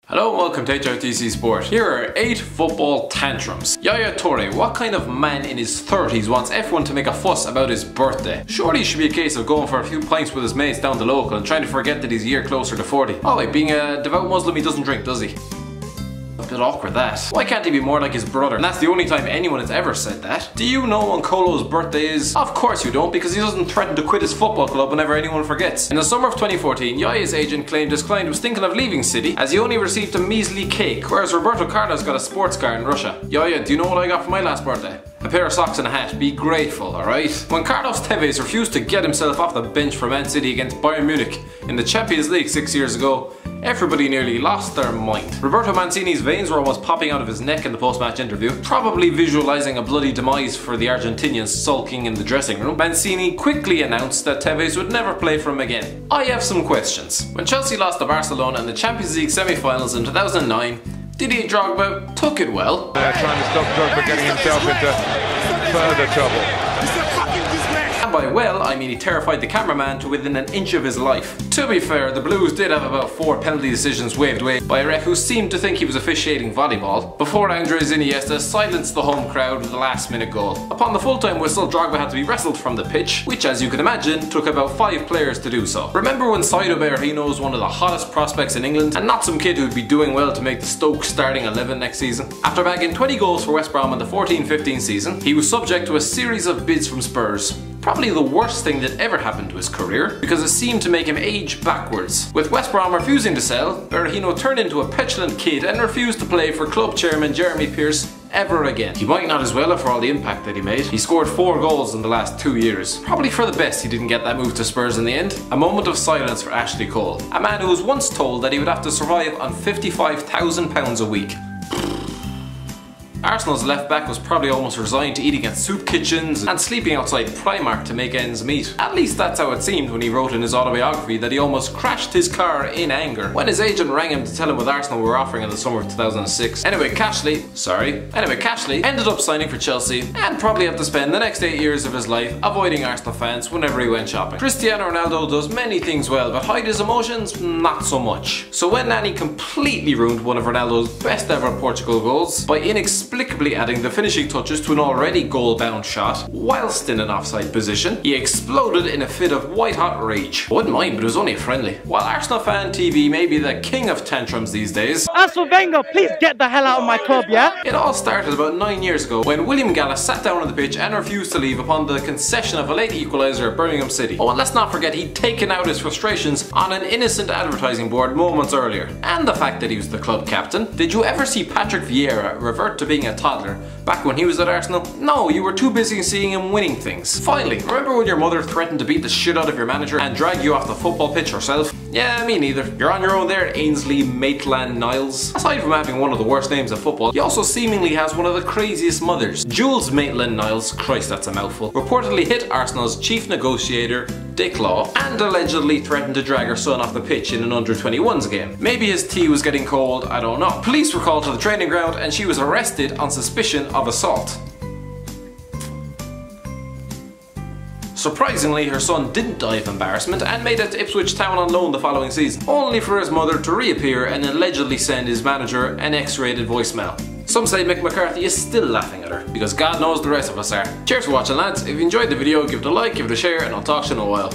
Hello and welcome to HITC Sport. Here are 8 football tantrums. Yaya Toure, what kind of man in his 30s wants everyone to make a fuss about his birthday? Surely it should be a case of going for a few pints with his mates down the local and trying to forget that he's a year closer to 40. Oh, like being a devout Muslim, he doesn't drink, does he? A bit awkward that. Why can't he be more like his brother? And that's the only time anyone has ever said that. Do you know when Colo's birthday is? Of course you don't, because he doesn't threaten to quit his football club whenever anyone forgets. In the summer of 2014, Yaya's agent claimed his client was thinking of leaving City as he only received a measly cake, whereas Roberto Carlos got a sports car in Russia. Yaya, do you know what I got for my last birthday? A pair of socks and a hat. Be grateful, alright? When Carlos Tevez refused to get himself off the bench for Man City against Bayern Munich in the Champions League 6 years ago, everybody nearly lost their mind. Roberto Mancini's veins were almost popping out of his neck in the post-match interview, probably visualising a bloody demise for the Argentinians sulking in the dressing room. Mancini quickly announced that Tevez would never play for him again. I have some questions. When Chelsea lost to Barcelona in the Champions League semi-finals in 2009, Didier Drogba took it well. They're trying to stop Drogba getting himself into further trouble. And by well, I mean he terrified the cameraman to within an inch of his life. To be fair, the Blues did have about 4 penalty decisions waved away by a ref who seemed to think he was officiating volleyball, before Andres Iniesta silenced the home crowd with a last minute goal. Upon the full-time whistle, Drogba had to be wrestled from the pitch, which as you can imagine, took about 5 players to do so. Remember when Saido Berahino was one of the hottest prospects in England, and not some kid who'd be doing well to make the Stoke starting 11 next season? After bagging 20 goals for West Brom in the 14-15 season, he was subject to a series of bids from Spurs. Probably the worst thing that ever happened to his career, because it seemed to make him age backwards. With West Brom refusing to sell, Berahino turned into a petulant kid and refused to play for club chairman Jeremy Pearce ever again. He might not as well have for all the impact that he made. He scored 4 goals in the last 2 years. Probably for the best he didn't get that move to Spurs in the end. A moment of silence for Ashley Cole, a man who was once told that he would have to survive on £55,000 a week. Arsenal's left back was probably almost resigned to eating at soup kitchens and sleeping outside Primark to make ends meet. At least that's how it seemed when he wrote in his autobiography that he almost crashed his car in anger when his agent rang him to tell him what Arsenal were offering in the summer of 2006. Anyway, Cashley ended up signing for Chelsea and probably had to spend the next 8 years of his life avoiding Arsenal fans whenever he went shopping. Cristiano Ronaldo does many things well, but hide his emotions, not so much. So when Nani completely ruined one of Ronaldo's best ever Portugal goals by inexplicably adding the finishing touches to an already goal-bound shot whilst in an offside position, he exploded in a fit of white-hot rage. I wouldn't mind, but it was only a friendly. While Arsenal Fan TV may be the king of tantrums these days, as for Wenger, please get the hell out of my club, yeah? It all started about 9 years ago when William Gallas sat down on the pitch and refused to leave upon the concession of a late equaliser at Birmingham City. Oh, and let's not forget he'd taken out his frustrations on an innocent advertising board moments earlier. And the fact that he was the club captain. Did you ever see Patrick Vieira revert to being a toddler back when he was at Arsenal? No, you were too busy seeing him winning things. Finally, remember when your mother threatened to beat the shit out of your manager and drag you off the football pitch herself? Yeah, me neither. You're on your own there, Ainsley Maitland-Niles. Aside from having one of the worst names of football, he also seemingly has one of the craziest mothers. Jules Maitland-Niles, Christ that's a mouthful, reportedly hit Arsenal's chief negotiator, Dick Law, and allegedly threatened to drag her son off the pitch in an under-21s game. Maybe his tea was getting cold, I don't know. Police were called to the training ground and she was arrested on suspicion of assault. Surprisingly, her son didn't die of embarrassment and made it to Ipswich Town on loan the following season, only for his mother to reappear and allegedly send his manager an X-rated voicemail. Some say Mick McCarthy is still laughing at her, because God knows the rest of us are. Cheers for watching, lads. If you enjoyed the video, give it a like, give it a share, and I'll talk to you in a while.